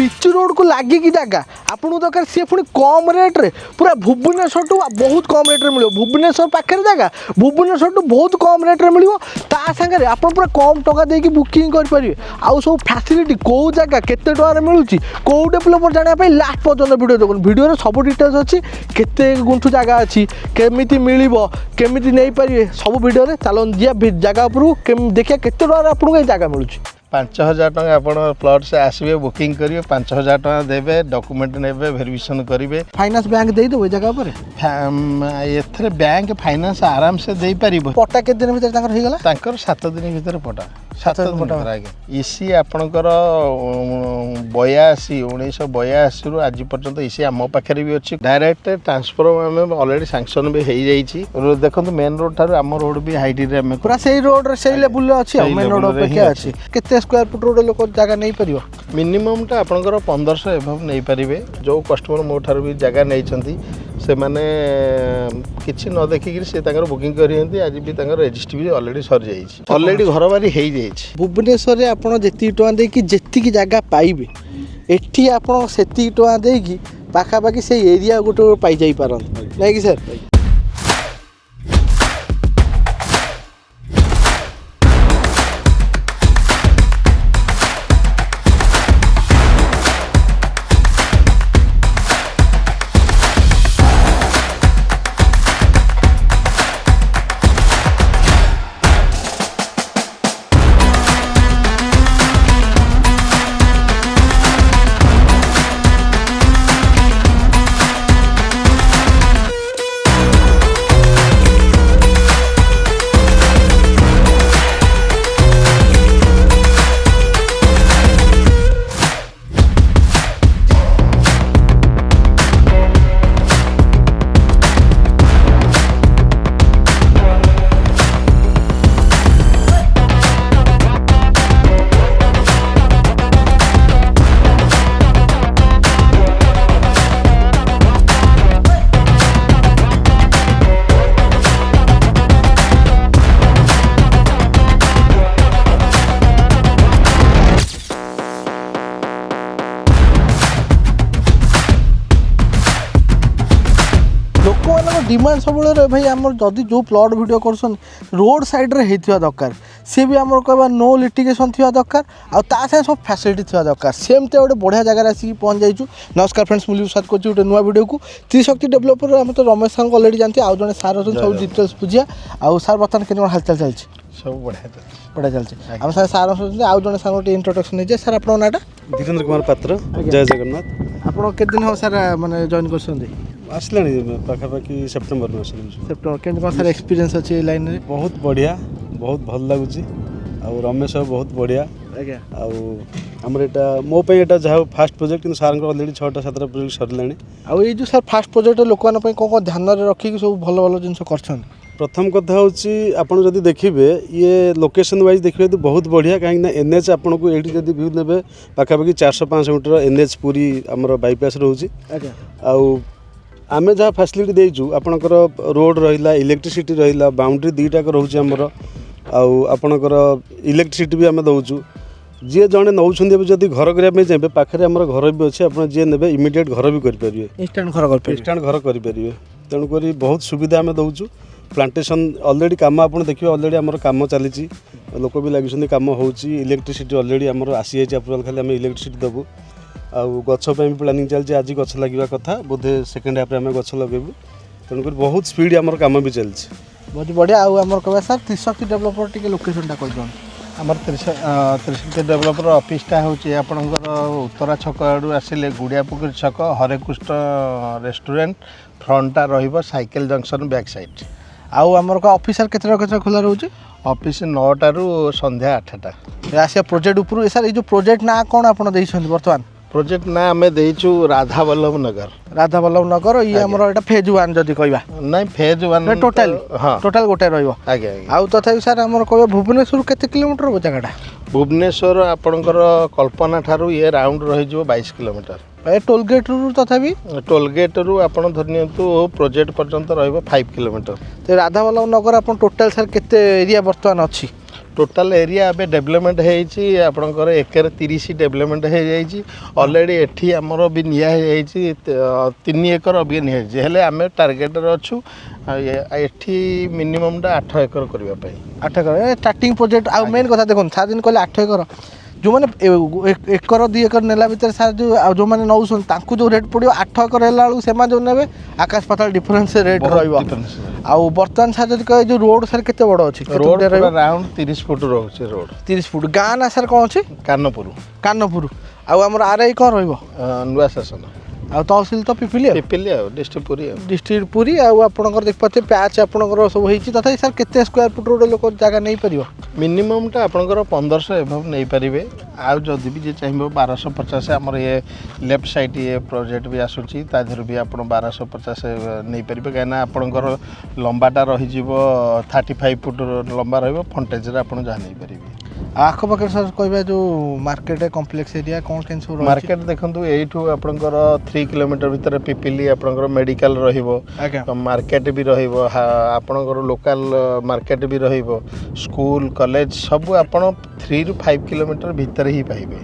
बीच road को लगिकी जगह आपको दरकार सी पुणी कम रेट्रे पूरा भुवनेश्वर टू बहुत कम रेट्रे मिले भुवनेश्वर पाखे जगह भुवनेश्वर टू बहुत कम रेट्रे मिले ता सागर आप पूरा कम टका देकी बुकिंग करेंगे आउ सब फैसिलिटी कौ जगह केते टकर मिलूँ कौ डेभलपर जानापी लास्ट पर्यटन भिडियो देखो भिडियो सब डिटेल्स अच्छी केते गुंठू जगह अच्छी केमिति मिलिबो केमिति नहीं पारे सब भिडियो चलो जी जगह उपरू देखिए केते टकर आपको जगह मिलूँ 5000 टका आपण प्लॉट से आसबे बुकिंग करिवे 5000 टका देबे डॉक्यूमेंट नेबे वेरिफिकेशन करिवे फाइनेंस बैंक दे दो जगह पर एथरे बैंक फाइनेंस आराम से दे पारिबो पट्टा के दिन भीतर ताकर हेगला ताकर 7 दिन भीतर पट्टा 7 दिन भीतर आगे इसी आपणकर 1982 रु आज पर्यंत इसी आम पाखे भी अच्छी डायरेक्ट ट्रांसफर आम ऑलरेडी सैंक्शन भी हो जाइए देखो मेन रोड ठार आम रोड भी हाइट रे पूरा सही रोड रे सही लेवल अच्छी मेन रोड अपेक्षा अच्छी केते स्क्वायर फुट रोड लोक जगह नहीं परियो मिनिमम टा आपणकर 1500 एभव नहीं पारिबे जो कस्टमर मो ठार भी जगह नहीं छंती से माने किछि न देखि से ताकर बुकिंग करियंती आज भी ताकर रजिस्ट्री भी ऑलरेडी सर जाइछि ऑलरेडी घर बारी हे जाइछि भुवनेश्वर रे आपण जेति टका देकी जेति जगह पाइबे एठी आपण सेति टका देकी पाखा पाखी से एरिया गोटे पाई जाई पारन नै कि सर डिमांड सब भाई आम जदि जो प्लॉट वीडियो कर रोड साइड रे होता दरकार सी भी आम कह नो लिटिगेशन थी दरकार आ सब फैसिलिटी थी दरकार सेमती गोटे बढ़िया जगह आसिक पहुँच जाइए नमस्कार फ्रेंड्स मुझे स्वागत कर गोटे नुआ वीडियो को त्रिशक्ति डेभलपर आम तो रमेश सार अलरेडी जानते आउ जड़े सार अच्छे सब डिटेल्स बुझिया आउ सार बर्तमान के हालचाल चलती सब बढ़िया चलती आम सार सार आउ जड़े सार गोटे इंट्रोडक्शन नहीं सार आप ना धीरेन्द्र कुमार पात्र जय जगन्नाथ आप केत दिन हम सार मैंने जॉइन कर आसला पाखापाखि सेप्टेम्बर में सेप्टेम्बर केमती कौन सार एक्सपीरियंस अच्छी लाइन में बहुत बढ़िया बहुत भल लगुच रमेश बहुत बढ़िया आज्ञा आमर यहाँ मोप यहाँ जहाँ फास्ट प्रोजेक्ट कि सार अलरेडी 6टा 7टा प्रोजेक्ट सरलानी आउ ये जो सार फास्ट प्रोजेक्ट लोक कौन ध्यान रखिक सब भल भल जिन कर प्रथम कथा हूँ आपड़ जब देखिए ये लोकेशन वाइज देखिए तो बहुत बढ़िया कहीं एनएच आपन को ये जब व्यू ने पाखापाखि 400-500 मीटर एनएच पूरी आमर बाईपास रोचे आमे जहाँ फैसिलिटी देचु आपणकर रोड रहा इलेक्ट्रिसिटी रहा बाउंड्री दुईटाक रोचे आमर आपणकर इलेक्ट्रिसिटी भी आम दौचु जी जड़े नौ जब घर करने चाहिए पाखे आम घर भी अच्छे आप जी ने इमिडिएट घर भी करेंगे इंस्टांट घर करेंगे तेणुक बहुत सुविधा आम दौचु प्लांटेशन ऑलरेडी काम आप देखिए ऑलरेडी आमर काम चली लोक भी लगे कम हो इलेक्ट्रिसिटी ऑलरेडी आमर आसी जाए अप्रूवाल खाली आम इलेक्ट्रिसिटी देवु आउ गछ भी प्लानिंग चलती आज गछ लगे कथा बोधे सेकेंड हाफ में गछ लगेबू तेणुक बहुत स्पीड आमर काम भी चलती बहुत बढ़िया आम कह सर त्रिशक्ति डेभलपर टी लोकेशन कह आमर त्रिशक्ति डेभलपर ऑफिसटा हूँ आपणकर उत्तरा छक आड़ू आसिले गुड़िया पुकुरी छक हरेकृष्ण रेस्टोरेंट फ्रंटा रहिबो साइकेल जंक्शन बैक साइड आउ आमर ऑफिसर केते खोला रोचे ऑफिस 9टा रु संध्या 8टा आसिया प्रोजेक्ट ऊपर सर ये प्रोजेक्ट ना कौन आप बर्तमान प्रोजेक्ट ना आम देचु राधा वल्लभ नगर ये आमर एटा फेज 1 जदी कहबा नहीं फेज 1 टोटल हाँ टोटल गोटे रहिबो आगे आउ तथापि सर आमर कहबा भुवनेश्वर केते किलोमीटर हो जगहटा भुवनेश्वर आपणकर कल्पना ठारू ये राउंड रही जो 22 किलोमीटर ए टोल गेट रु तथापि टोल गेट रु आपण धरनियंतु प्रोजेक्ट पर्यंत रहइबो 5 किलोमीटर ते राधा वल्लभ नगर आपण टोटल सर केते एरिया वर्तमान अछि टोटाल एरिया एबे डेवलपमेंट होईची आपणकर एकर 30 डेवलपमेंट हो जाइए ऑलरेडी एठी हमर भी निया होईची 3 एकर अभी निया हेले आमे टार्गेट रे अछु एठी मिनिमम 8 एकर करबा पई 8 एकर स्टार्टिंग प्रोजेक्ट आ मेन कथा देखो सार दिन कहले 8 एकर जो मैंने एकर 2 एकर नेला भीतर सार जो मैंने नौसन तांकु जो रेट पड़ो 8 एकर हेला बेलू सेमा जो नेबे आकाश पाताल डिफरेंस रेट रहइबो आ बर्तमान सार जदि कहे जो रोड सार केते बड़ अछि रोड अराउंड 30 फुट रहउछि रोड 30 फुट गाँ ना सार कोन अछि कानपुर आ हमर आरआई कोन रहइबो नुआ शासन आ तहसील तो पिपिली डिस्ट्रिक्ट पुरी आ आपनकर देख पाते पैच आपनकर सब होईची तथा सर केते स्क्वायर फुट रोड लोक जगह नहीं परियो मिनिमम टा आपनकर 1500 एभव नहीं परिबे आ जदि भी जे चाहिबो 1250 हमर ये लेफ्ट साइड ये प्रोजेक्ट भी आसुची ता धर भी आपण 1250 नहीं परिबे काना आपनकर लंबाटा रही जीवो 35 फुट लंबा रहइबो फ्रंटेज रे आपण जा नहीं परिबे आख पाखे सर कहबा जो मार्केट कॉम्प्लेक्स एरिया कोन केन सब मार्केट देखंतु एठू आपनकर 3 किलोमीटर भीतर पिपिली आपनकर मेडिकल रहिबो मार्केट भी रहिबो आपनकर लोकल मार्केट भी रहिबो स्कूल कॉलेज सब आपण 3 ରୁ 5 किलोमीटर भीतर ही पाइबे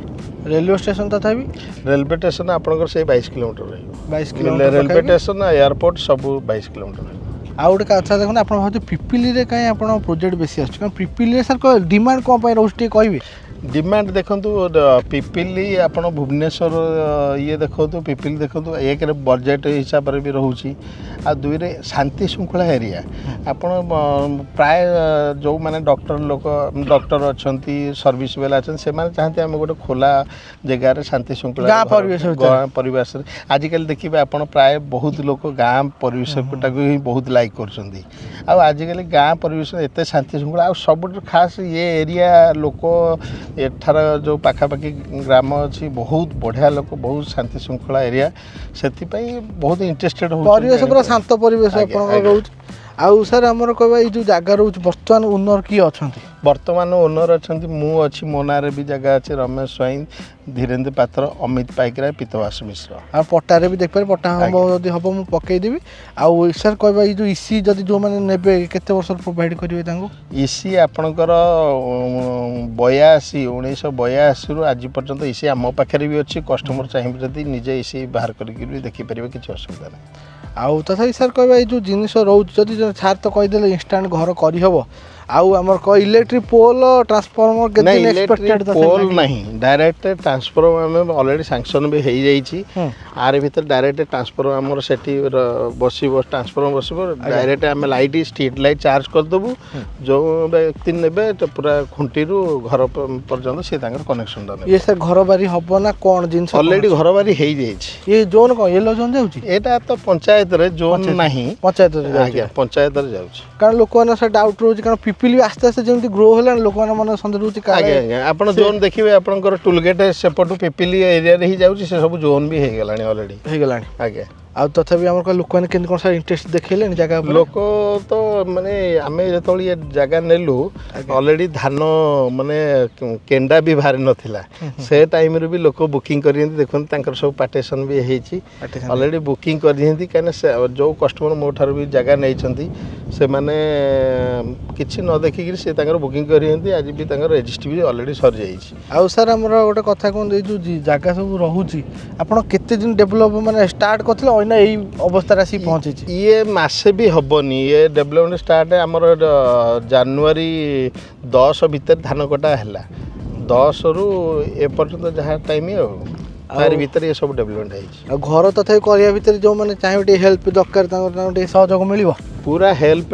रेलवे स्टेशन तथा भी रेलवे स्टेशन आपनकर से 22 किलोमीटर रहिबो 22 किलोमीटर रेलवे स्टेशन एयरपोर्ट सब 22 किलोमीटर रहिबो आ गोटे कथा देखो आप पिपिली रे कहीं आप प्रोजेक्ट बेसी आस पिपिली सर डिमांड कौन पाई रोज कहे डिमांड देखंतु पिपिली आपण भुवनेश्वर ये देखंतु पिपिली देखंतु एक रे बजेट हिसाब रे भी रहउची आ दुई रे शांति श्रृंखला एरिया आपण प्राय जो माने डॉक्टर अछंती सर्विस बेला अछन से माने चाहते हम गोटे खोला जगह रे शांति श्रृंखला गाँ परिवेश आजिकल देखिबे आपण प्राय बहुत लोक गाँ परिवेश टाको ही बहुत लाइक करछंती आ आजिकल गाँ परिवेश एते शांति श्रृंखला आ सब खास ये एरिया लोक एठार जो पाखापाखि ग्राम अच्छी बहुत बढ़िया लोक बहुत शांति श्रृंखला एरिया से बहुत इंटरेस्टेड हो परिवेश पूरा शांत परिवेश रोच आउ सर आमर कहबा ये जो जगह रोच वर्तमान ओनर किए अच्छा वर्तमान ओनर अच्छा मु अच्छी मो ना भी जगह अच्छे रमेश स्वाइन धीरेन्द्र पात्र अमित पाइकराय पीतवास मिश्र आ पट्टारे भी देख पारे पट्टा हम जदि हम मु पकेदेवी आउ सर कहबा ये जो इसी जदि जो माने नेबे केते वर्ष प्रोवाइड करिवे तांको इसी आपणकर 1982 रु आज पर्यंत इसी आम पाखे भी अच्छी कस्टमर चाहिए जदि निजे इसी बाहर करके देखि परिबे किछि असुविधा नहीं आउ तथापि सर कहबा ये जो जिनिस रोच जदि छार तो कहीदेले इंस्टांट घर करहब आउ आमर क इलेक्ट्रिक पोल ट्रांसफार्मर केते एक्सपेक्टेड पोल नहीं डायरेक्ट ट्रांसफार्मर हम ऑलरेडी सैंक्शन भी हो जाइए आर भीतर डायरेक्ट ट्रांसफार्मर आमर सेठी बसिबो ट्रांसफार्मर बसिबो डायरेक्ट आम लाइट स्ट्रीट लाइट चार्ज कर देबु जो व्यक्ति नेबे तो पूरा खुंटी रु घर पर्यंत से तांकर कनेक्शन दा ये सर घर बारी हबो ना कोन जिंस ऑलरेडी घर बारी हो जाइए ये जोन को येलो जोन जाउची एटा तो पंचायत रे जोन नहीं पंचायत रे आज्ञा पंचायत रे जाउची कारण लोक माने से डाउट रोज कारण पिपिली आस्ते आस्ते जेमति ग्रो होला लोक माने मन संदेह रोची का आज्ञा आपण जोन देखिबे आपनकर टूल गेट सेपटू पिपिली एरिया रे ही जाउची से सब जोन भी हे गेलानी ऑलरेडी हे गेलानी आज्ञा आ तथापि आमर लोक मैंने केन सर इंटरेस्ट देखले जगह लोक तो माने आमे जतोल ये जगह नेलु ऑलरेडी धान माने केंडा भी भारी नथिला से टाइम रे भी लोक बुकिंग करियंती देखन तांकर सब पार्टीशन भी हेची ऑलरेडी बुकिंग करियंती काने जो कस्टमर मो ठार भी जगह नै छंती से माने किछि न देखि कि से तांकर बुकिंग करियंती आज भी तांकर रजिस्ट्री भी ऑलरेडी सर जाईची आ सर हमर गोटे कथा कोन जो जगह सब रहूची आपण केते दिन डेवलप माने स्टार्ट करथिले ना यही अवस्था राशि पहुँची ये मासे भी हेनी ये डेवलपमेंट स्टार्ट आमर जनवरी 10 भीतर धान कटा है 10 रु ए पर्यंत जहाँ टाइम तार भीतर ये सब डेवलपमेंट है घर तथा करिया भीतर जो माने चाहिए हेल्प दरकार सहयोग मिल पूरा हेल्प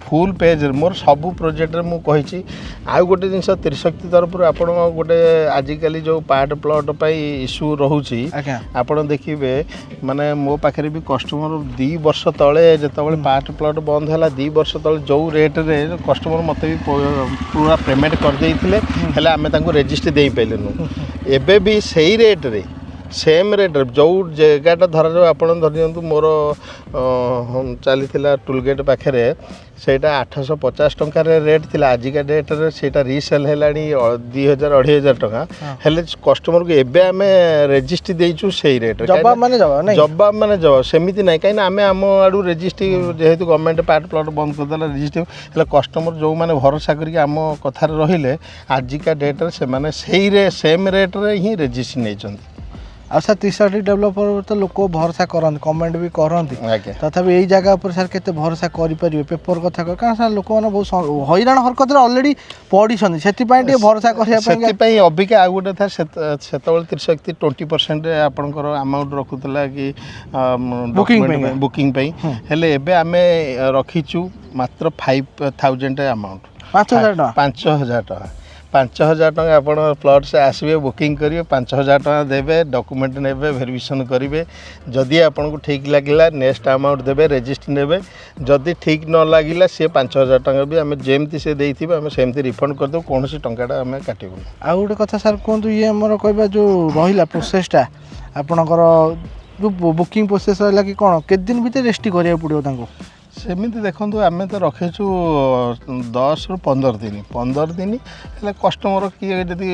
फुल पेज मोर सब प्रोजेक्ट रे मु कहिछि आ गोटे जिनस त्रिशक्ति तरफ आपण गोटे आजिकल जो पार्ट प्लॉट पाई इश्यू रहउछि आपण देखिबे माने मो पाखरे भी कस्टमर 2 वर्ष तळे जेतबेले पार्ट प्लॉट बंद हला 2 वर्ष तळे जो रेट रे कस्टमर मते भी पूरा पेमेंट कर देइथिले हेले आमे तांको रजिस्ट्री देई पैलेनु एबे भी सही रेट रे सेम रेट जो जगहटा धराଯାଉ ଆପଣ ଧରିନିଅନ୍ତୁ ମୋର ଚାଲିଥିଲା ଟୁଲଗେଟ୍ ପାଖରେ ସେଇଟା 850 ଟଙ୍କାରେ ରେଟ୍ ଥିଲା ଆଜିକା ଡେଟ୍ରେ ସେଇଟା ରିସେଲ୍ ହେଲାଣି 2000-2500 ଟଙ୍କା ହେଲେ କଷ୍ଟମରକୁ ଏବେ ଆମେ ରେଜିଷ୍ଟ୍ରି ଦେଇଛୁ ସେଇ ରେଟ୍ରେ ଜବାବ ମାନେ ଜବାବ ସେମିତି ନାହିଁ କାହିଁକିନା ଆମେ ଆମ ଆଡ଼ୁ ରେଜିଷ୍ଟ୍ରି ଯେହେତୁ ଗଭର୍ଣ୍ଣମେଣ୍ଟ ପାର୍ଟ ପ୍ଲଟ୍ ବନ୍ଦ କରିଦେଲା ରେଜିଷ୍ଟ୍ରି ହେଲେ କଷ୍ଟମର ଯେଉଁମାନେ ଭରସା କରିକି ଆମ କଥାରେ ରହିଲେ ଆଜିକା ଡେଟ୍ରେ ସେମାନେ ସେମ୍ ରେଟ୍ରେ ହିଁ ରେଜିଷ୍ଟ୍ରି ନେଇଛନ୍ତି। ଆଉ ସାର୍ 63 ଡେଭଲପର ତ ଲୋକ ଭରସା କରନ୍ତି କମେଣ୍ଟ ବି କରନ୍ତି ଆଜ୍ଞା ତଥାପି ଏଇ ଜାଗା ଉପରେ ସାର୍ କେତେ ଭରସା କରିପାରିବେ ପେପର କଥା କହ କାରଣ ସାର୍ ଲୋକମାନେ ବହୁତ ହଇରାଣ ହରକତରେ ଅଲରେଡ଼ି ପଡ଼ିଛନ୍ତି ସେଥିପାଇଁ ଟିକେ ଭରସା କରିବା ପାଇଁ ସେଥିପାଇଁ ଅବିକା ଆଉ ଗୋଟେ ଥାଏ ସେତେବେଳେ 20% ଆପଣଙ୍କର ଆମାଉଣ୍ଟ ରଖୁଥିଲା କି ବୁକିଂ ପାଇଁ ହେଲେ ଏବେ ଆମେ ରଖିଛୁ ମାତ୍ର 5000 ଆମାଉଣ୍ଟ 5000 ଟଙ୍କା 5000 ଟଙ୍କା ଆପଣ ପ୍ଲଟ୍ସ ଆସିବେ ବୁକିଂ କରିବେ 5000 ଟଙ୍କା ଦେବେ ଡକୁମେଣ୍ଟ ନେବେ ଭେରିଫିକେସନ୍ କରିବେ ଯଦି ଆପଣଙ୍କୁ ଠିକ୍ ଲାଗିଲା ନେକ୍ସଟ ଆମାଉଣ୍ଟ ଦେବେ ରେଜିଷ୍ଟ୍ରି ନେବେ ଯଦି ଠିକ୍ ନ ଲାଗିଲା ସେ 5000 ଟଙ୍କା ବି ଆମେ ଯେମିତି ସେ ଦେଇଥିବେ ଆମେ ସେମିତି ରିଫଣ୍ଡ କରିଦେବୁ କୌଣସି ଟଙ୍କାଟା ଆମେ କାଟିବୁନି। ଆଉ ଗୋଟେ କଥା ସାର୍ କୁହନ୍ତୁ ଇଏ ଆମର କହିବା ଯେଉଁ ରହିଲା ପ୍ରୋସେସଟା ଆପଣଙ୍କର ଯେଉଁ ବୁକିଂ ପ୍ରୋସେସ୍ ରହିଲା କି କ'ଣ କେତେ ଦିନ ଭିତରେ ରେଜିଷ୍ଟ୍ରି କରିବାକୁ ପଡ଼ିବ ତାଙ୍କୁ ସେମିତି ଦେଖନ୍ତୁ ଆମେ ତ ରଖିଛୁ 10ରୁ 15 ଦିନ ହେଲେ କଷ୍ଟମର କିଏ ଯଦି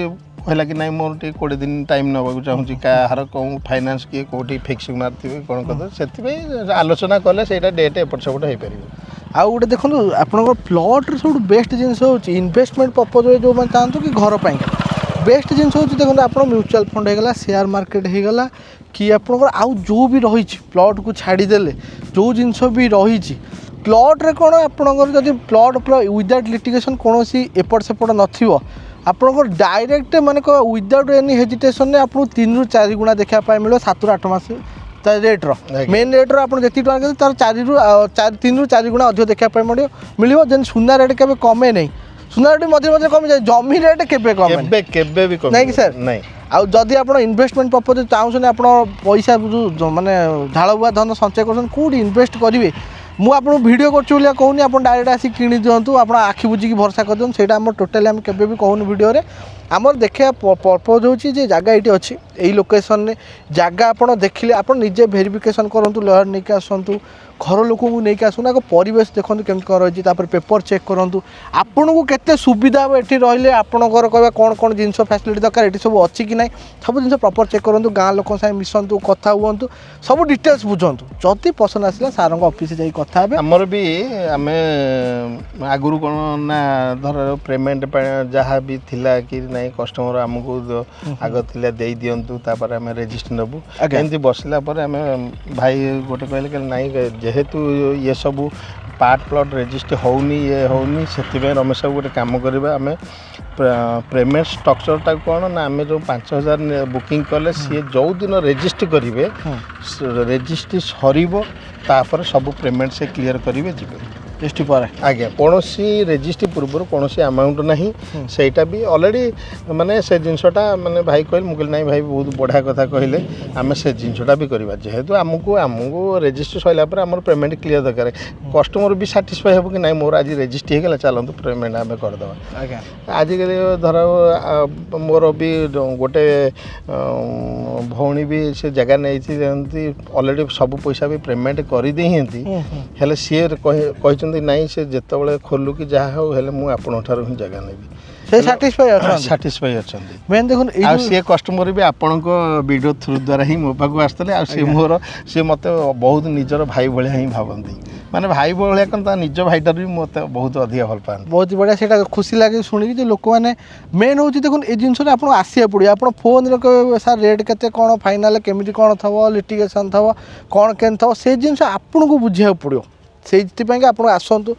କହିଲା କି ନାଇଁ ମୋର ଟିକେ 20 ଦିନ ଟାଇମ୍ ନେବାକୁ ଚାହୁଁଛି କାହାର କେଉଁ ଫାଇନାନ୍ସ କିଏ କେଉଁଠି ଫିକ୍ସିଂ ମାରିଥିବେ କ'ଣ କରିଦେବେ ସେଥିପାଇଁ ଆଲୋଚନା କଲେ ସେଇଟା ଡେଟ୍ ଏପଟ ସେପଟ ହେଇପାରିବ। ଆଉ ଗୋଟେ ଦେଖନ୍ତୁ ଆପଣଙ୍କର ପ୍ଲଟ୍ର ସବୁଠୁ ବେଷ୍ଟ ଜିନିଷ ହେଉଛି ଇନଭେଷ୍ଟମେଣ୍ଟ ପର୍ପଜ୍ରେ ଯେଉଁମାନେ ଚାହାନ୍ତୁ କି ଘର ପାଇଁ ବେଷ୍ଟ ଜିନିଷ ହେଉଛି ଦେଖନ୍ତୁ ଆପଣ ମ୍ୟୁଚୁଆଲ୍ ଫଣ୍ଡ ହେଇଗଲା ସେୟାର ମାର୍କେଟ ହେଇଗଲା କି ଆପଣଙ୍କର ଆଉ ଯେଉଁ ବି ରହିଛି ପ୍ଲଟ୍କୁ ଛାଡ଼ିଦେଲେ ଯେଉଁ ଜିନିଷ ବି ରହିଛି ପ୍ଲଟ୍ରେ କ'ଣ ଆପଣଙ୍କର ଯଦି ପ୍ଲଟ୍ ପୁରା ୱିଦାଉଟ୍ ଲିଟିଗେସନ୍ କୌଣସି ଏପଟ ସେପଟ ନଥିବ ଆପଣଙ୍କର ଡାଇରେକ୍ଟ ମାନେ ୱିଦାଉଟ୍ ଏନି ହେଜିଟେସନ୍ରେ ଆପଣଙ୍କୁ 3ରୁ 4 ଗୁଣା ଦେଖିବା ପାଇଁ ମିଳିବ 7ରୁ 8 ମାସ ତା ରେଟ୍ର ମେନ୍ ରେଟ୍ର ଆପଣ ଯେତିକି ଟଙ୍କା କେତେ ତାର 3ରୁ 4 ଗୁଣା ଅଧିକ ଦେଖିବା ପାଇଁ ମିଳିବ ଯେମିତି ସୁନା ରେଟ୍ କେବେ କମେ ନାହିଁ ସୁନା ରେଟ୍ ମଝିରେ ମଝିରେ କମିଯାଏ ଜମି ରେଟ୍ କେବେ କମେ କେବେ ବି ନାଇଁ କି ସାର୍ ନାଇଁ ଆଉ ଯଦି ଆପଣ ଇନଭେଷ୍ଟମେଣ୍ଟ ପର୍ପଜ୍ରେ ଚାହୁଁଛନ୍ତି ଆପଣ ପଇସା ଯେଉଁ ମାନେ ଝାଳ ବୁହା ଧନ ସଞ୍ଚୟ କରୁଛନ୍ତି କେଉଁଠି ଇନଭେଷ୍ଟ କରିବେ ମୁଁ ଆପଣଙ୍କୁ ଭିଡ଼ିଓ କରୁଛି ବୋଲି କହୁନି ଆପଣ ଡାଇରେକ୍ଟ ଆସିକି କିଣି ଦିଅନ୍ତୁ ଆପଣ ଆଖି ବୁଝିକି ଭରସା କରିଦିଅନ୍ତୁ ସେଇଟା ଆମର ଟୋଟାଲି ଆମେ କେବେ ବି କହୁନୁ ଭିଡ଼ିଓରେ ଆମର ଦେଖିବା ପର୍ପଜ୍ ହେଉଛି ଯେ ଜାଗା ଏଇଠି ଅଛି ଏଇ ଲୋକେସନ୍ରେ ଜାଗା ଆପଣ ଦେଖିଲେ ଆପଣ ନିଜେ ଭେରିଫିକେସନ୍ କରନ୍ତୁ ଲୟର ନେଇକି ଆସନ୍ତୁ ଘର ଲୋକଙ୍କୁ ନେଇକି ଆସନ୍ତୁ ଆଗ ପରିବେଶ ଦେଖନ୍ତୁ କେମିତି କ'ଣ ରହିଛି ତାପରେ ପେପର ଚେକ୍ କରନ୍ତୁ ଆପଣଙ୍କୁ କେତେ ସୁବିଧା ହେବ ଏଠି ରହିଲେ ଆପଣଙ୍କର କହିବା କ'ଣ ଜିନିଷ ଫ୍ୟାସିଲିଟି ଦରକାର ଏଠି ସବୁ ଅଛି କି ନାହିଁ ସବୁ ଜିନିଷ ପ୍ରପର ଚେକ୍ କରନ୍ତୁ ଗାଁ ଲୋକଙ୍କ ସାଙ୍ଗେ ମିଶନ୍ତୁ କଥା ହୁଅନ୍ତୁ ସବୁ ଡିଟେଲ୍ସ ବୁଝନ୍ତୁ ଯଦି ପସନ୍ଦ ଆସିଲା ସାର୍ଙ୍କ ଅଫିସ ଯାଇ କଥା ହେବେ ଆମର ବି ଆମେ ଆଗରୁ କ'ଣ ନା ଧର ପେମେଣ୍ଟ ଯାହା ବି ଥିଲା କି ନାହିଁ କଷ୍ଟମର ଆମକୁ ଆଗ ଥିଲା ଦେଇ ଦିଅନ୍ତୁ ତାପରେ ଆମେ ରେଜିଷ୍ଟ୍ରି ନେବୁ ଏମିତି ବସିଲା ପରେ ଆମେ ଭାଇ ଗୋଟେ କହିଲେ କି ନାଇଁ ଯେହେତୁ ଇଏ ସବୁ ପାର୍ଟ ପ୍ଲଟ୍ ରେଜିଷ୍ଟ୍ରି ହେଉନି ହେଉନି ସେଥିପାଇଁ ରମେଶ ବାବୁ ଗୋଟେ କାମ କରିବା ଆମେ ପେମେଣ୍ଟ ଷ୍ଟ୍ରକ୍ଚରଟା କ'ଣ ନା ଆମେ ଯେଉଁ 5000 ବୁକିଂ କଲେ ସିଏ ଯେଉଁଦିନ ରେଜିଷ୍ଟ୍ରି କରିବେ ରେଜିଷ୍ଟ୍ରି ସରିବ ତାପରେ ସବୁ ପେମେଣ୍ଟ ସେ କ୍ଲିୟର କରିବେ ଯିବେ ରେଜିଷ୍ଟ୍ରି ପରେ ଆଜ୍ଞା କୌଣସି ରେଜିଷ୍ଟ୍ରି ପୂର୍ବରୁ କୌଣସି ଆମାଉଣ୍ଟ ନାହିଁ ସେଇଟା ବି ଅଲରେଡ଼ି ମାନେ ସେ ଜିନିଷଟା ମାନେ ଭାଇ କହିଲେ ମୁଁ କହିଲି ନାଇଁ ଭାଇ ବହୁତ ବଢ଼ିଆ କଥା କହିଲେ ଆମେ ସେ ଜିନିଷଟା ବି କରିବା ଯେହେତୁ ଆମକୁ ରେଜିଷ୍ଟ୍ରି ସରିଲା ପରେ ଆମର ପେମେଣ୍ଟ କ୍ଲିୟର ଦରକାର କଷ୍ଟମର ବି ସାଟିସ୍ଫାଏ ହେବ କି ନାଇଁ ମୋର ଆଜି ରେଜିଷ୍ଟ୍ରି ହେଇଗଲା ଚାଲନ୍ତୁ ପେମେଣ୍ଟ ଆମେ କରିଦେବା ଆଜ୍ଞା ଆଜିକାଲି ଧର ମୋର ବି ଗୋଟେ ଭଉଣୀ ବି ସେ ଜାଗା ନେଇଛି ଯେମିତି ଅଲରେଡ଼ି ସବୁ ପଇସା ବି ପେମେଣ୍ଟ କରିଦେଇଛନ୍ତି ହେଲେ ସିଏ କହିଛନ୍ତି ନାଇଁ ସେ ଯେତେବେଳେ ଖୋଲୁ କି ଯାହା ହଉ ହେଲେ ମୁଁ ଆପଣଙ୍କ ଠାରୁ ହିଁ ଜାଗା ନେବି ସେ ସାଟିସ୍ଫାଇ ଅଛନ୍ତି ମେନ୍ ଦେଖନ୍ତୁ ଆଉ ସିଏ କଷ୍ଟମର ବି ଆପଣଙ୍କ ଭିଡ଼ିଓ ଥ୍ରୁ ଦ୍ୱାରା ହିଁ ମୋ ପାଖକୁ ଆସିଥିଲେ ଆଉ ସିଏ ମୋତେ ବହୁତ ନିଜର ଭାଇ ଭଳିଆ ହିଁ ଭାବନ୍ତି ମାନେ ଭାଇ ଭଳିଆ କ'ଣ ତା ନିଜ ଭାଇଟାରୁ ବି ମୋତେ ବହୁତ ଅଧିକା ଭଲ ପାଆନ୍ତି ବହୁତ ବଢ଼ିଆ ସେଇଟା ଖୁସି ଲାଗେ ଶୁଣିକି ଯେ ଲୋକମାନେ ମେନ୍ ହେଉଛି ଦେଖନ୍ତୁ ଏ ଜିନିଷଟା ଆପଣଙ୍କୁ ଆସିବାକୁ ପଡ଼ିବ ଆପଣ ଫୋନ୍ରେ କହିବେ ସାର୍ ରେଟ୍ କେତେ କ'ଣ ଫାଇନାଲ୍ କେମିତି କ'ଣ ଥିବ ଲିଟିଗେସନ୍ ଥିବ କ'ଣ କେମିତି ଥିବ ସେ ଜିନିଷ ଆପଣଙ୍କୁ ବୁଝିବାକୁ ପଡ଼ିବ ସେଇଥିପାଇଁକା ଆପଣ ଆସନ୍ତୁ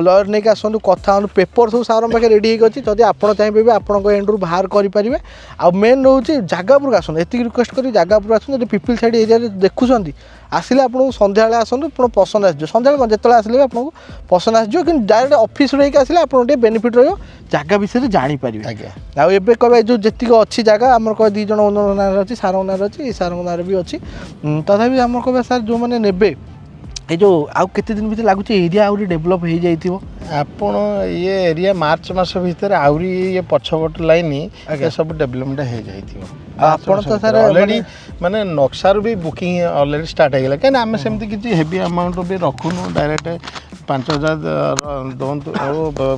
ଲୟର ନେଇକି ଆସନ୍ତୁ କଥା ହୁଅନ୍ତୁ ପେପର ସବୁ ସାର୍ଙ୍କ ପାଖରେ ରେଡ଼ି ହେଇକି ଅଛି ଯଦି ଆପଣ ଚାହିଁବେ ବି ଆପଣଙ୍କ ଏଣ୍ଡରୁ ବାହାର କରିପାରିବେ ଆଉ ମେନ୍ ରହୁଛି ଜାଗା ଉପରକୁ ଆସନ୍ତୁ ଏତିକି ରିକ୍ୱେଷ୍ଟ କରିବି ଜାଗା ଉପରକୁ ଆସନ୍ତୁ ଯଦି ପିପିଲ ସାଇଡ଼୍ ଏରିଆରେ ଦେଖୁଛନ୍ତି ଆସିଲେ ଆପଣଙ୍କୁ ସନ୍ଧ୍ୟାବେଳେ ଆସନ୍ତୁ ଆପଣ ପସନ୍ଦ ଆସିଯିବ ସନ୍ଧ୍ୟାବେଳେ କ'ଣ ଯେତେବେଳେ ଆସିଲେ ବି ଆପଣଙ୍କୁ ପସନ୍ଦ ଆସିଯିବ କିନ୍ତୁ ଡାଇରେକ୍ଟ ଅଫିସ୍ରୁ ହେଇକି ଆସିଲେ ଆପଣଙ୍କୁ ଟିକେ ବେନିଫିଟ୍ ରହିବ ଜାଗା ବିଷୟରେ ଜାଣିପାରିବେ ଆଜ୍ଞା ଆଉ ଏବେ କହିବା ଯେଉଁ ଯେତିକି ଅଛି ଜାଗା ଆମର କହିବା 2 ଜଣ ଓନର ନାଁରେ ଅଛି ସାର୍ଙ୍କ ନାଁରେ ଅଛି ଏଇ ସାର୍ଙ୍କ ନାଁରେ ବି ଅଛି ତଥାପି ଆମର କହିବା ସାର୍ ଯେଉଁମାନେ ନେବେ এই ଯେଉଁ ଆଉ କେତେ ଦିନ ଭିତରେ ଲାଗୁଛି ଏରିଆ ଆହୁରି ଡେଭଲପ୍ ହେଇଯାଇଥିବ ଆପଣ ଇଏ ଏରିଆ ମାର୍ଚ୍ଚ ମାସ ଭିତରେ ଆହୁରି ଇଏ ପଛପଟ ଲାଇନ୍ ସବୁ ଡେଭଲପମେଣ୍ଟ ହେଇଯାଇଥିବ ଆପଣ ତ ସାର୍ ଅଲରେଡ଼ି ମାନେ ନକ୍ସାରୁ ବି ବୁକିଂ ଅଲରେଡ଼ି ଷ୍ଟାର୍ଟ ହେଇଗଲା କାହିଁକିନା ଆମେ ସେମିତି କିଛି ହେଭି ଆମାଉଣ୍ଟ ବି ରଖୁନୁ ଡାଇରେକ୍ଟ 5,000 ଦିଅନ୍ତୁ ଆଉ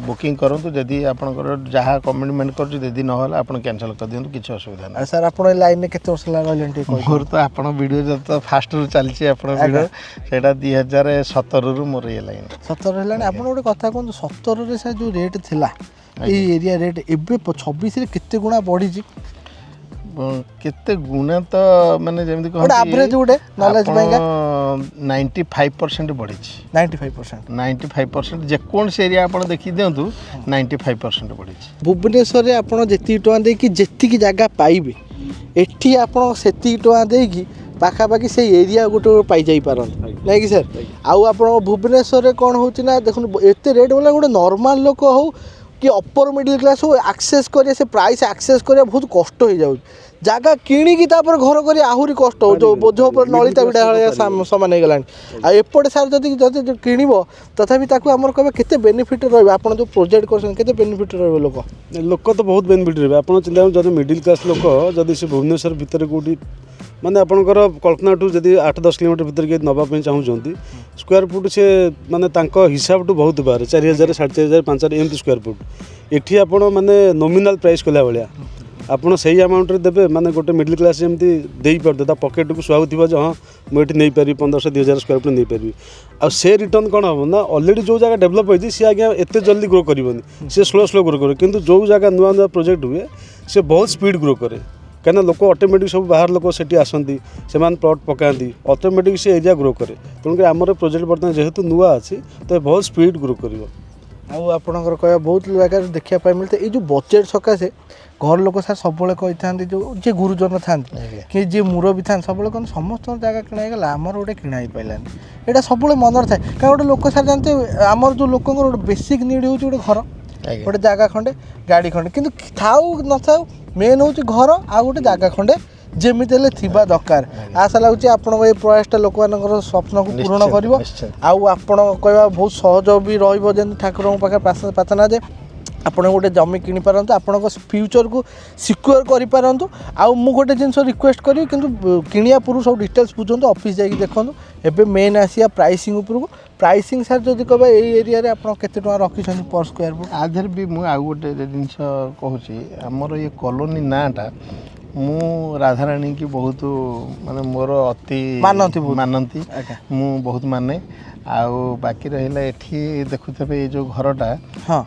ବୁକିଂ କରନ୍ତୁ ଯଦି ଆପଣଙ୍କର ଯାହା କମିଟମେଣ୍ଟ କରୁଛି ଯଦି ନହେଲେ ଆପଣ କ୍ୟାନସଲ୍ କରିଦିଅନ୍ତୁ କିଛି ଅସୁବିଧା ନାହିଁ। ସାର୍ ଆପଣ ଏ ଲାଇନରେ କେତେ ବର୍ଷ ହେଲା ରହିଲେଣି ଟିକେ କହିବେ? ମୋର ତ ଆପଣ ଭିଡ଼ିଓ ତ ଫାଷ୍ଟରୁ ଚାଲିଛି ଆପଣ ଭିଡ଼ିଓ ସେଇଟା 2017ରୁ ମୋର ଇଏ ଲାଇନ୍ 17 ହେଲାଣି। ଆପଣ ଗୋଟେ କଥା କୁହନ୍ତୁ 17ରେ ସାର୍ ଯେଉଁ ରେଟ୍ ଥିଲା ଏଇ ଏରିଆ ରେଟ୍ ଏବେ 26ରେ କେତେ ଗୁଣା ବଢ଼ିଛି? କେତେ ଗୁଣା ତ ମାନେ ଯେମିତି ଗୋଟେ ଆଭରେଜ ଗୋଟେ ନଲେଜ ପାଇଁକା 95% ବଢ଼ିଛି। 95%। 95% ଯେକୌଣସି ଏରିଆ ଆପଣ ଦେଖି ଦିଅନ୍ତୁ 95% ବଢ଼ିଛି। ଭୁବନେଶ୍ୱରରେ ଆପଣ ଯେତିକି ଟଙ୍କା ଦେଇକି ଯେତିକି ଜାଗା ପାଇବେ ଏଠି ଆପଣ ସେତିକି ଟଙ୍କା ଦେଇକି ପାଖାପାଖି ସେଇ ଏରିଆ ଗୋଟେ ପାଇଯାଇପାରନ୍ତି ନାଇଁ କି ସାର୍? ଆଉ ଆପଣ ଭୁବନେଶ୍ୱରରେ କ'ଣ ହେଉଛି ନା ଦେଖନ୍ତୁ ଏତେ ରେଟ୍ ବୋଲେ ଗୋଟେ ନର୍ମାଲ ଲୋକ ହଉ କି ଅପର ମିଡ଼ିଲ୍ କ୍ଲାସ୍ ହଉ ଆକ୍ସେସ୍ କରିବା ସେ ପ୍ରାଇସ୍ ଆକ୍ସେସ୍ କରିବା ବହୁତ କଷ୍ଟ ହେଇଯାଉଛି। ଜାଗା କିଣିକି ତାପରେ ଘର କରି ଆହୁରି କଷ୍ଟ ହେଉଛି ଯେଉଁ ବୋଝ ଉପରେ ନଳିତା ବିଡ଼ା ଭଳିଆ ସମାନ ହେଇଗଲାଣି। ଆଉ ଏପଟେ ସାର୍ ଯଦି କିଣିବ ତଥାପି ତାକୁ ଆମର କହିବେ କେତେ ବେନିଫିଟ୍ ରହିବ ଆପଣ ଯେଉଁ ପ୍ରୋଜେକ୍ଟ କରୁଛନ୍ତି କେତେ ବେନିଫିଟ୍ ରହିବ ଲୋକ ତ ବହୁତ ବେନିଫିଟ୍ ରହିବେ। ଆପଣ ଚିନ୍ତା କରନ୍ତୁ ଯଦି ମିଡ଼ିଲ୍ କ୍ଲାସ୍ ଲୋକ ଯଦି ସେ ଭୁବନେଶ୍ୱର ଭିତରେ କେଉଁଠି ମାନେ ଆପଣଙ୍କର କଳ୍ପନାଠୁ ଯଦି 8-10 କିଲୋମିଟର ଭିତରେ କିଏ ନେବା ପାଇଁ ଚାହୁଁଛନ୍ତି ସ୍କୋୟାର ଫୁଟ୍ ସେ ମାନେ ତାଙ୍କ ହିସାବଠୁ ବହୁତ ବାହାରେ 4,000 4,500 5,000 ଏମିତି ସ୍କୋୟାର ଫୁଟ୍। ଏଠି ଆପଣ ମାନେ ନୋମିନାଲ୍ ପ୍ରାଇସ୍ କଲା ଭଳିଆ ଆପଣ ସେଇ ଆମାଉଣ୍ଟରେ ଦେବେ ମାନେ ଗୋଟେ ମିଡ଼ିଲ୍ କ୍ଲାସ୍ ଯେମିତି ଦେଇପାରୁଥିବ ତା ପକେଟକୁ ସୁହାଉଥିବ ଯେ ହଁ ମୁଁ ଏଠି ନେଇପାରିବି 1,500-2,000 ସ୍କୋୟାର ଫୁଟ୍ ନେଇପାରିବି। ଆଉ ସେ ରିଟର୍ନ କ'ଣ ହେବ ନା ଅଲରେଡ଼ି ଯେଉଁ ଜାଗା ଡେଭଲପ୍ ହେଇଛି ସେ ଆଜ୍ଞା ଏତେ ଜଲ୍ଦି ଗ୍ରୋ କରିବନି, ସେ ସ୍ଲୋ ଗ୍ରୋ କରିବ। କିନ୍ତୁ ଯେଉଁ ଜାଗା ନୂଆ ନୂଆ ପ୍ରୋଜେକ୍ଟ ହୁଏ ସେ ବହୁତ ସ୍ପିଡ଼ ଗ୍ରୋ କରେ କାହିଁକିନା ଲୋକ ଅଟୋମେଟିକ୍ ସବୁ ବାହାର ଲୋକ ସେଠି ଆସନ୍ତି ସେମାନେ ପ୍ଲଟ୍ ପକାନ୍ତି ଅଟୋମେଟିକ୍ ସେ ଏରିଆ ଗ୍ରୋ କରେ। ତେଣୁକରି ଆମର ପ୍ରୋଜେକ୍ଟ ବର୍ତ୍ତମାନ ଯେହେତୁ ନୂଆ ଅଛି ତ ବହୁତ ସ୍ପିଡ଼ ଗ୍ରୋ କରିବ। ଆଉ ଆପଣଙ୍କର କହିବା ବହୁତ ଜାଗାରେ ଦେଖିବା ପାଇଁ ମିଳିଥାଏ ଏଇ ଯେଉଁ ବଜେଟ୍ ସକାଶେ ଘର ଲୋକ ସାର୍ ସବୁବେଳେ କହିଥାନ୍ତି ଯେଉଁ ଯିଏ ଗୁରୁଜନ ଥାନ୍ତି କି ଯିଏ ମୁରବି ଥାନ୍ତି ସବୁବେଳେ କହନ୍ତି ସମସ୍ତଙ୍କ ଜାଗା କିଣା ହେଇଗଲା ଆମର ଗୋଟେ କିଣା ହେଇପାରିଲାନି। ଏଇଟା ସବୁବେଳେ ମନରେ ଥାଏ କାରଣ ଗୋଟେ ଲୋକ ସାର୍ ଜାଣିତେ ଆମର ଯେଉଁ ଲୋକଙ୍କର ଗୋଟେ ବେସିକ୍ ନିଡ୍ ହେଉଛି ଗୋଟେ ଘର ଗୋଟେ ଜାଗା ଖଣ୍ଡେ ଗାଡ଼ି ଖଣ୍ଡେ କିନ୍ତୁ ଥାଉ ନଥାଉ ମେନ୍ ହେଉଛି ଘର ଆଉ ଗୋଟେ ଜାଗା ଖଣ୍ଡେ ଯେମିତି ହେଲେ ଥିବା ଦରକାର। ଆଶା ଲାଗୁଛି ଆପଣଙ୍କ ଏଇ ପ୍ରୟାସଟା ଲୋକମାନଙ୍କର ସ୍ୱପ୍ନକୁ ପୂରଣ କରିବ। ଆଉ ଆପଣ କହିବା ବହୁତ ସହଜ ବି ରହିବ ଯେମିତି ଠାକୁରଙ୍କ ପାଖରେ ପ୍ରାର୍ଥନା ଯେ ଆପଣ ଗୋଟେ ଜମି କିଣିପାରନ୍ତୁ ଆପଣଙ୍କ ଫ୍ୟୁଚରକୁ ସିକ୍ୟୁର କରିପାରନ୍ତୁ। ଆଉ ମୁଁ ଗୋଟେ ଜିନିଷ ରିକ୍ୱେଷ୍ଟ କରିବି କିନ୍ତୁ କିଣିବା ପୂର୍ବରୁ ସବୁ ଡିଟେଲ୍ସ ବୁଝନ୍ତୁ ଅଫିସ୍ ଯାଇକି ଦେଖନ୍ତୁ। ଏବେ ମେନ୍ ଆସିବା ପ୍ରାଇସିଂ ଉପରକୁ। ପ୍ରାଇସିଂ ସାର୍ ଯଦି କହିବା ଏଇ ଏରିଆରେ ଆପଣ କେତେ ଟଙ୍କା ରଖିଛନ୍ତି ପର୍ ସ୍କୋୟାର ଫୁଟ୍? ଆ ଦେହରେ ବି ମୁଁ ଆଉ ଗୋଟେ ଜିନିଷ କହୁଛି ଆମର ଇଏ କଲୋନୀ ନାଁଟା ମୁଁ ରାଧାରାଣୀ କି ବହୁତ ମାନେ ମୋର ଅତି ମାନନ୍ତି ମୁଁ ବହୁତ ମାନେ। ଆଉ ବାକି ରହିଲା ଏଠି ଦେଖୁଥିବେ ଏଇ ଯେଉଁ ଘରଟା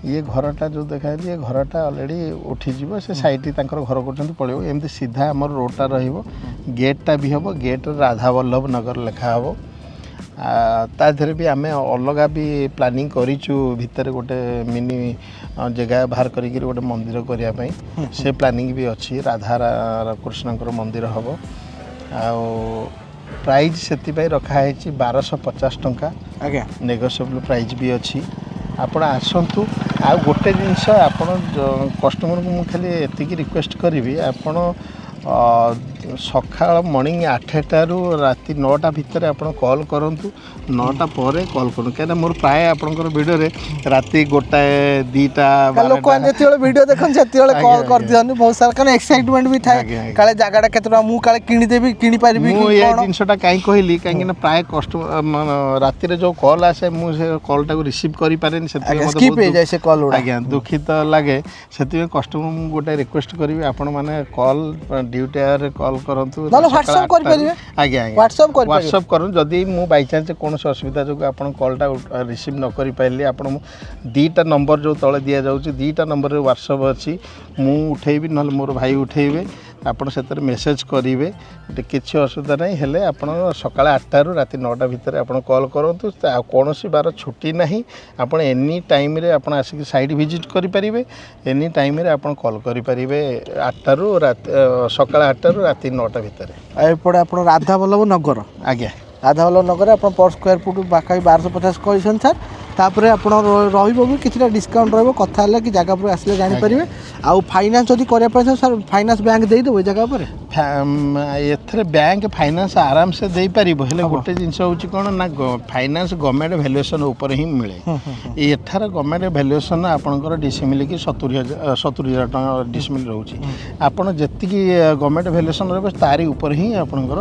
ଇଏ ଘରଟା ଯେଉଁ ଦେଖାଯାଉଛି ଏ ଘରଟା ଅଲରେଡ଼ି ଉଠିଯିବ ସେ ସାଇଡ଼୍ ତାଙ୍କର ଘର କରୁଛନ୍ତି ପଳେଇବ ଏମିତି ସିଧା ଆମର ରୋଡ଼ଟା ରହିବ ଗେଟ୍ଟା ବି ହେବ ଗେଟ୍ରେ ରାଧାବଲ୍ଲଭ ନଗର ଲେଖା ହେବ। ତା ଦେହରେ ବି ଆମେ ଅଲଗା ବି ପ୍ଲାନିଂ କରିଛୁ ଭିତରେ ଗୋଟେ ମିନି ଜାଗା ବାହାର କରିକିରି ଗୋଟେ ମନ୍ଦିର କରିବା ପାଇଁ ସେ ପ୍ଲାନିଂ ବି ଅଛି ରାଧା କୃଷ୍ଣଙ୍କର ମନ୍ଦିର ହେବ। ଆଉ ପ୍ରାଇଜ୍ ସେଥିପାଇଁ ରଖାହେଇଛି 1,250 ଟଙ୍କା ଆଜ୍ଞା ନେଗୋସିଏବଲ୍ ପ୍ରାଇଜ୍ ବି ଅଛି ଆପଣ ଆସନ୍ତୁ। ଆଉ ଗୋଟେ ଜିନିଷ ଆପଣ କଷ୍ଟମରକୁ ମୁଁ ଖାଲି ଏତିକି ରିକ୍ୱେଷ୍ଟ କରିବି ଆପଣ ସକାଳ ମର୍ଣ୍ଣିଂ 8ଟାରୁ ରାତି 9ଟା ଭିତରେ ଆପଣ କଲ୍ କରନ୍ତୁ 9ଟା ପରେ କଲ୍ କରନ୍ତୁ କାହିଁକିନା ମୋର ପ୍ରାୟ ଆପଣଙ୍କର ଭିଡ଼ିଓରେ ରାତି 1, 2ଟା ଲୋକମାନେ ଯେତେବେଳେ ଭିଡ଼ିଓ ଦେଖନ୍ତି ସେତେବେଳେ କଲ୍ କରିଦିଅନ୍ତି ବହୁତ ସାରା କାରଣ ଏକ୍ସାଇଟମେଣ୍ଟ ବି ଥାଏ କାଳେ ଜାଗାଟା କେତେ ଟଙ୍କା ମୁଁ କାଳେ କିଣିଦେବି କିଣିପାରିବି। ମୁଁ ଏ ଜିନିଷଟା କାହିଁ କହିଲି କାହିଁକିନା ପ୍ରାୟ କଷ୍ଟମର ରାତିରେ ଯେଉଁ କଲ୍ ଆସେ ମୁଁ ସେ କଲ୍ଟାକୁ ରିସିଭ୍ କରିପାରେନି ସେଥିପାଇଁ ଆଜ୍ଞା ଦୁଃଖିତ ଲାଗେ। ସେଥିପାଇଁ କଷ୍ଟମର ମୁଁ ଗୋଟେ ରିକ୍ୱେଷ୍ଟ କରିବି ଆପଣମାନେ କଲ୍ ଡ୍ୟୁଟି ଆୱାରରେ କଲ୍ କରନ୍ତୁ ହ୍ୱାଟ୍ସଆପ୍ କରିପାରିବେ ଆଜ୍ଞା ହ୍ୱାଟ୍ସଆପ୍ କରନ୍ତୁ। ଯଦି ମୁଁ ବାଇଚାନ୍ସ କୌଣସି ଅସୁବିଧା ଯୋଗୁଁ ଆପଣ କଲ୍ଟା ରିସିଭ୍ ନ କରିପାରିଲି ଆପଣ 2ଟା ନମ୍ବର ଯେଉଁ ତଳେ ଦିଆଯାଉଛି 2ଟା ନମ୍ବରରେ ହ୍ୱାଟ୍ସଆପ୍ ଅଛି ମୁଁ ଉଠେଇବି ନହେଲେ ମୋର ଭାଇ ଉଠେଇବେ ଆପଣ ସେଥିରେ ମେସେଜ୍ କରିବେ କିଛି ଅସୁବିଧା ନାହିଁ। ହେଲେ ଆପଣ ସକାଳ 8ଟାରୁ ରାତି 9ଟା ଭିତରେ ଆପଣ କଲ୍ କରନ୍ତୁ ଆଉ କୌଣସି ବାର ଛୁଟି ନାହିଁ ଆପଣ ଏନି ଟାଇମ୍ରେ ଆପଣ ଆସିକି ସାଇଟ୍ ଭିଜିଟ୍ କରିପାରିବେ ଏନି ଟାଇମ୍ରେ ଆପଣ କଲ୍ କରିପାରିବେ 8ଟାରୁ ସକାଳ 8ଟାରୁ ରାତି 9ଟା ଭିତରେ। ଆଉ ଏପଟେ ଆପଣ ରାଧାବଲ୍ଲଭ ନଗର ଆଜ୍ଞା ରାଧାବଲ୍ଲଭ ନଗରରେ ଆପଣ ପର୍ ସ୍କୋୟାର ଫୁଟ୍ ପାଖାପାଖି 1,250 କହିଛନ୍ତି ସାର୍। ତାପରେ ଆପଣ ରହିବ ବି କିଛିଟା ଡିସକାଉଣ୍ଟ ରହିବ କଥା ହେଲା କି ଜାଗା ଉପରେ ଆସିଲେ ଜାଣିପାରିବେ ଆଉ ଫାଇନାନ୍ସ ଯଦି କରିବା ପାଇଁ ସାର୍ ଫାଇନାନ୍ସ ବ୍ୟାଙ୍କ ଦେଇଦେବ ଏ ଜାଗା ଉପରେ ଏଥିରେ ବ୍ୟାଙ୍କ ଫାଇନାନ୍ସ ଆରାମସେ ଦେଇପାରିବ ହେଲେ ଗୋଟେ ଜିନିଷ ହେଉଛି କ'ଣ ନା ଫାଇନାନ୍ସ ଗଭର୍ଣ୍ଣମେଣ୍ଟ ଭ୍ୟାଲୁଏସନ୍ ଉପରେ ହିଁ ମିଳେ ଏଠାରେ ଗଭର୍ଣ୍ଣମେଣ୍ଟ ଭ୍ୟାଲୁଏସନ୍ ଆପଣଙ୍କର ଡିସିମିଲ୍ କି 70,000 ଟଙ୍କା ଡିସିମିଲ୍ ରହୁଛି ଆପଣ ଯେତିକି ଗଭର୍ଣ୍ଣମେଣ୍ଟ ଭ୍ୟାଲୁଏସନ୍ ରହିବ ତାରି ଉପରେ ହିଁ ଆପଣଙ୍କର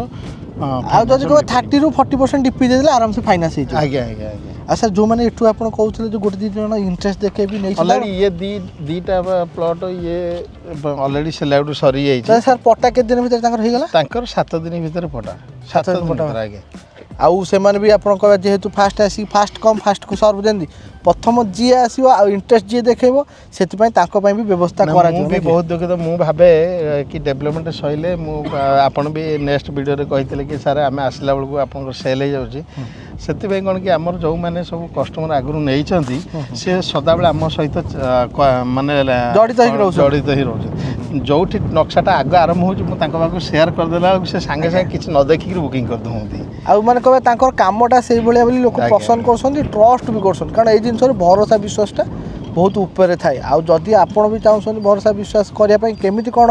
ଆଉ ଯଦି କହିବ 30ରୁ 40% ଡିପି ଦେଇଦେଲେ ଆରାମସେ ଫାଇନାନ୍ସ ହେଇଯିବ ଆଜ୍ଞା ଆଜ୍ଞା ଆଜ୍ଞା ଆଉ ସାର୍ ଯେଉଁମାନେ ଏଠୁ ଆପଣ କହୁଥିଲେ ଯେ ଗୋଟେ ଦୁଇ ଜଣ ଇଣ୍ଟରେଷ୍ଟ ଦେଖେଇ ବି ନେଇଥିଲେ ଅଲରେଡ଼ି ଇଏ ଦୁଇଟା ପ୍ଲଟ୍ ଇଏ ଅଲରେଡ଼ି ସେଲ୍ ଆଉଟ୍ ସରିଯାଇଛି ସାର୍ ପଟା କେତେ ଦିନ ଭିତରେ ତାଙ୍କର ହେଇଗଲା ତାଙ୍କର 7 ଦିନ ଭିତରେ ପଟା 7 ଦିନ ଭିତରେ ଆଜ୍ଞା ଆଉ ସେମାନେ ବି ଆପଣ କହିବା ଯେହେତୁ ଫାଷ୍ଟ ଆସିକି ଫାଷ୍ଟ କମ୍ ଫାଷ୍ଟକୁ ସର୍ଭ ଦିଅନ୍ତି ପ୍ରଥମ ଯିଏ ଆସିବ ଆଉ ଇଣ୍ଟରେଷ୍ଟ ଯିଏ ଦେଖେଇବ ସେଥିପାଇଁ ତାଙ୍କ ପାଇଁ ବି ବ୍ୟବସ୍ଥା କରାଯିବ ମୁଁ ବି ବହୁତ ଦୁଃଖିତ ମୁଁ ଭାବେ କି ଡେଭଲପମେଣ୍ଟ ସରିଲେ ମୁଁ ଆପଣ ବି ନେକ୍ସଟ ଭିଡ଼ିଓରେ କହିଥିଲେ କି ସାର୍ ଆମେ ଆସିଲା ବେଳକୁ ଆପଣଙ୍କର ସେଲ୍ ହେଇଯାଉଛି ସେଥିପାଇଁ କ'ଣ କି ଆମର ଯେଉଁମାନେ ସବୁ କଷ୍ଟମର ଆଗରୁ ନେଇଛନ୍ତି ସେ ସଦାବେଳେ ଆମ ସହିତ ମାନେ ଜଡ଼ିତ ହେଇକି ରହୁଛନ୍ତି ଯେଉଁଠି ନକ୍ସାଟା ଆଗ ଆରମ୍ଭ ହେଉଛି ମୁଁ ତାଙ୍କ ପାଖକୁ ସେୟାର କରିଦେଲା ବେଳକୁ ସେ ସାଙ୍ଗେ ସାଙ୍ଗେ କିଛି ନ ଦେଖିକି ବୁକିଂ କରିଦେଉଛନ୍ତି ଆଉ ମାନେ କହିବା ତାଙ୍କର କାମଟା ସେଇଭଳିଆ ବୋଲି ଲୋକ ପସନ୍ଦ କରୁଛନ୍ତି ଟ୍ରଷ୍ଟ ବି କରୁଛନ୍ତି କାରଣ ଏଇ ଜିନିଷରେ ଭରସା ବିଶ୍ୱାସଟା ବହୁତ ଉପରେ ଥାଏ ଆଉ ଯଦି ଆପଣ ବି ଚାହୁଁଛନ୍ତି ଭରସା ବିଶ୍ୱାସ କରିବା ପାଇଁ କେମିତି କ'ଣ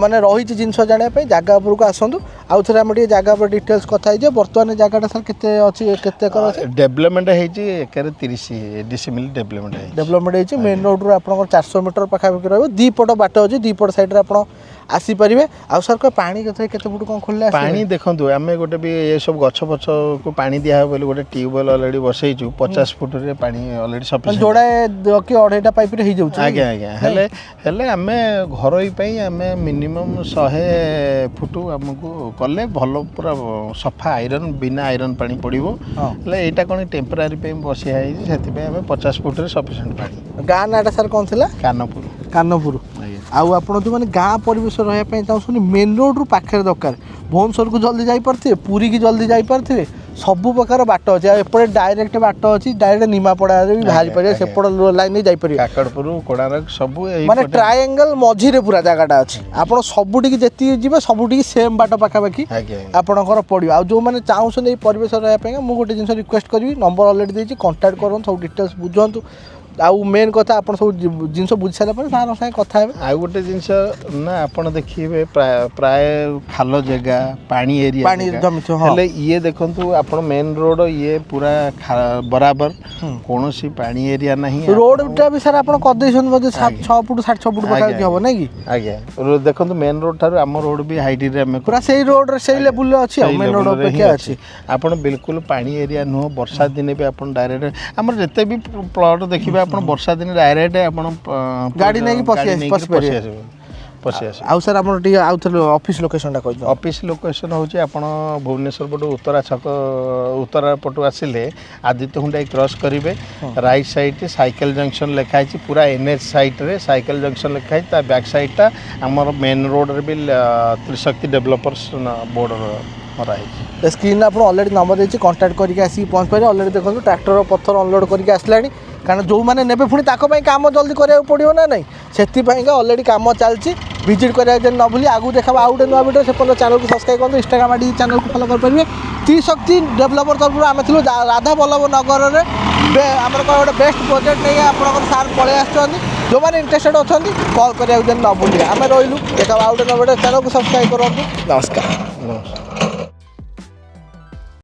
ମାନେ ରହିଛି ଜିନିଷ ଜାଣିବା ପାଇଁ ଜାଗା ଉପରକୁ ଆସନ୍ତୁ ଆଉ ଥରେ ଆମେ ଟିକେ ଜାଗା ଉପରେ ଡିଟେଲ୍ସ କଥା ହେଇଯିବା ବର୍ତ୍ତମାନ ଜାଗାଟା ସାର୍ କେତେ ଅଛି କେତେ ଏକର ଅଛି ଡେଭଲପମେଣ୍ଟ ହେଇଛି ଏକରେ 30 ଡିସିମିଲ୍ ଡେଭଲପମେଣ୍ଟ ହେଇଛି ମେନ୍ ରୋଡ଼ରୁ ଆପଣଙ୍କର 400 ମିଟର ପାଖାପାଖି ରହିବ ଦୁଇ ପଟ ବାଟ ଅଛି ଦୁଇ ପଟ ସାଇଡ଼ରେ ଆପଣ ଆସିପାରିବେ ଆଉ ସାର୍ ପାଣି କେତେ ଫୁଟ କ'ଣ ଖୋଲିଲେ ପାଣି ଦେଖନ୍ତୁ ଆମେ ଗୋଟେ ବି ଏସବୁ ଗଛ ଫଛକୁ ପାଣି ଦିଆହେବ ବୋଲି ଗୋଟେ ଟ୍ୟୁବୱେଲ୍ ଅଲରେଡ଼ି ବସେଇଛୁ 50 ଫୁଟରେ ପାଣି ଅଲରେଡ଼ି ସଫିସିଏଣ୍ଟ ଯୋଡ଼ାଏ କି 2.5ଟା ପାଇପ୍ରେ ହେଇଯାଉଛି ଆଜ୍ଞା ଆଜ୍ଞା ହେଲେ ଆମେ ଘରୋଇ ପାଇଁ ଆମେ ମିନିମମ୍ 100 ଫୁଟ ଆମକୁ କଲେ ଭଲ ପୁରା ସଫା ଆଇରନ୍ ବିନା ଆଇରନ୍ ପାଣି ପଡ଼ିବ ହେଲେ ଏଇଟା କ'ଣ ଟେମ୍ପରାରୀ ପାଇଁ ବସିଆ ହେଇଛି ସେଥିପାଇଁ ଆମେ 50 ଫୁଟରେ ସଫିସିଏଣ୍ଟ ପାଣି ଗାଁ ନାଁଟା ସାର୍ କ'ଣ ଥିଲା କାନପୁର ଆଉ ଆପଣ ଯେଉଁମାନେ ଗାଁ ପରିବେଶ ରହିବା ପାଇଁ ଚାହୁଁଛନ୍ତି ମେନ୍ ରୋଡ଼ରୁ ପାଖରେ ଦରକାର ଭୁବନେଶ୍ୱରକୁ ଜଲ୍ଦି ଯାଇପାରୁଥିବେ ପୁରୀକି ଜଲ୍ଦି ଯାଇପାରୁଥିବେ ସବୁ ପ୍ରକାର ବାଟ ଅଛି ଆଉ ଏପଟେ ଡାଇରେକ୍ଟ ବାଟ ଅଛି ଡାଇରେକ୍ଟ ନିମାପଡ଼ାରେ ବି ବାହାରି ପାରିବେ ସେପଟ ଲାଇନ୍ରେ ଯାଇପାରିବେ କାକଡ଼ପୁର କୋଣାର୍କ ସବୁ ମାନେ ଟ୍ରାଏଙ୍ଗଲ ମଝିରେ ପୁରା ଜାଗାଟା ଅଛି ଆପଣ ସବୁଠିକି ଯେତିକି ଯିବେ ସବୁଠିକି ସେମ୍ ବାଟ ପାଖାପାଖି ଆପଣଙ୍କର ପଡ଼ିବ ଆଉ ଯେଉଁମାନେ ଚାହୁଁଛନ୍ତି ଏଇ ପରିବେଶ ରହିବା ପାଇଁ ମୁଁ ଗୋଟେ ଜିନିଷ ରିକ୍ୱେଷ୍ଟ କରିବି ନମ୍ବର ଅଲରେଡ଼ି ଦେଇଛି କଣ୍ଟାକ୍ଟ କରନ୍ତୁ ସବୁ ଡିଟେଲ୍ସ ବୁଝନ୍ତୁ ଆଉ ମେନ୍ କଥା ଆପଣ ସବୁ ଜିନିଷ ବୁଝି ସାରିଲା ପରେ ସାରଙ୍କ ସାଙ୍ଗେ କଥା ହେବେ ଆଉ ଗୋଟେ ଜିନିଷ ନା ଆପଣ ଦେଖିବେ ପ୍ରାୟ ଖାଲ ଜାଗା ପାଣି ଏରିଆ ହେଲେ ଇଏ ଦେଖନ୍ତୁ ଆପଣ ମେନ୍ ରୋଡ଼ ଇଏ ପୁରା ବରାବର କୌଣସି ପାଣି ଏରିଆ ନାହିଁ ରୋଡ଼ଟା ବି ସାର୍ ଆପଣ କରିଦେଇଛନ୍ତି ବୋଧେ 6 ଫୁଟ 6.5 ଫୁଟ ପାଖାପାଖି ହେବ ନାଇଁ କି ଆଜ୍ଞା ଦେଖନ୍ତୁ ମେନ୍ ରୋଡ଼ ଠାରୁ ଆମ ରୋଡ଼ ବି ହାଇଟରେ ଆମେ ପୁରା ସେଇ ରୋଡ଼ରେ ସେଇ ଲେବୁଲରେ ଅଛି ଆଉ ମେନ୍ ରୋଡ଼ ଅପେକ୍ଷା ଅଛି ଆପଣ ବିଲକୁଲ ପାଣି ଏରିଆ ନୁହଁ ବର୍ଷା ଦିନେ ବି ଆପଣ ଡାଇରେକ୍ଟ ଆମର ଯେତେ ବି ପ୍ଲଟ୍ ଦେଖିବେ ଆପଣ ବର୍ଷା ଦିନେ ଡାଇରେକ୍ଟ ଆପଣ ଗାଡ଼ି ନେଇକି ପଶି ଆଉ ସାର୍ ଆପଣ ଟିକେ ଆଉ ଥରେ ଅଫିସ୍ ଲୋକେସନଟା କହିଦିଅ ଅଫିସ୍ ଲୋକେସନ୍ ହେଉଛି ଆପଣ ଭୁବନେଶ୍ୱର ପଟୁ ଉତ୍ତରା ପଟୁ ଆସିଲେ ଆଦିତ୍ୟ ହୁଣ୍ଡାଇ କ୍ରସ୍ କରିବେ ରାଇଟ୍ ସାଇଡ଼୍ ସାଇକେଲ ଜଙ୍କସନ୍ ଲେଖା ହେଇଛି ପୁରା NH ସାଇଡ଼୍ରେ ସାଇକେଲ ଜଙ୍କସନ୍ ଲେଖା ହେଇଛି ତା ବ୍ୟାକ୍ ସାଇଡ଼୍ଟା ଆମର ମେନ୍ ରୋଡ଼ରେ ବି ତ୍ରିଶକ୍ତି ଡେଭଲପର୍ସ ବୋର୍ଡ଼ ମରା ହେଇଛି ସ୍କ୍ରିନ୍ରେ ଆପଣ ଅଲରେଡ଼ି ନମ୍ବର ଦେଇଛି କଣ୍ଟାକ୍ଟ କରିକି ଆସିକି ପହଞ୍ଚିପାରିବେ ଅଲରେଡ଼ି ଦେଖନ୍ତୁ ଟ୍ରାକ୍ଟର ପଥର ଅନଲୋଡ଼ କରିକି ଆସିଲାଣି କାରଣ ଯେଉଁମାନେ ନେବେ ପୁଣି ତାଙ୍କ ପାଇଁ କାମ ଜଲ୍ଦି କରିବାକୁ ପଡ଼ିବ ନା ନାହିଁ ସେଥିପାଇଁକା ଅଲରେଡ଼ି କାମ ଚାଲିଛି ଭିଜିଟ୍ କରିବାକୁ ଯଦି ନ ଭୁଲି ଆଗକୁ ଦେଖାବା ଆଉ ଗୋଟେ ନୂଆ ଭିଡ଼ିଓ ସେପର୍ଯ୍ୟନ୍ତ ଚ୍ୟାନେଲକୁ ସବସ୍କ୍ରାଇବ୍ କରନ୍ତୁ ଇନଷ୍ଟାଗ୍ରାମ ଆଇଡି ଚ୍ୟାନେଲକୁ ଫଲୋ କରିପାରିବେ ତ୍ରିଶକ୍ତି ଡେଭଲପର ତରଫରୁ ଆମେ ଥିଲୁ ରାଧା ବଲ୍ଲଭ ନଗରରେ ଆମର କ'ଣ ଗୋଟେ ବେଷ୍ଟ ପ୍ରୋଜେକ୍ଟ ନେଇ ଆପଣଙ୍କର ସାର୍ ପଳେଇ ଆସୁଛନ୍ତି ଯେଉଁମାନେ ଇଣ୍ଟରେଷ୍ଟେଡ୍ ଅଛନ୍ତି କଲ୍ କରିବାକୁ ଯଦି ନ ଭୁଲିବେ ଆମେ ରହିଲୁ ଦେଖାବା ଆଉ ଗୋଟେ ନୂଆ ଭିଡ଼ିଓ ଚ୍ୟାନେଲକୁ ସବସ୍କ୍ରାଇବ୍ କରନ୍ତୁ ନମସ୍କାର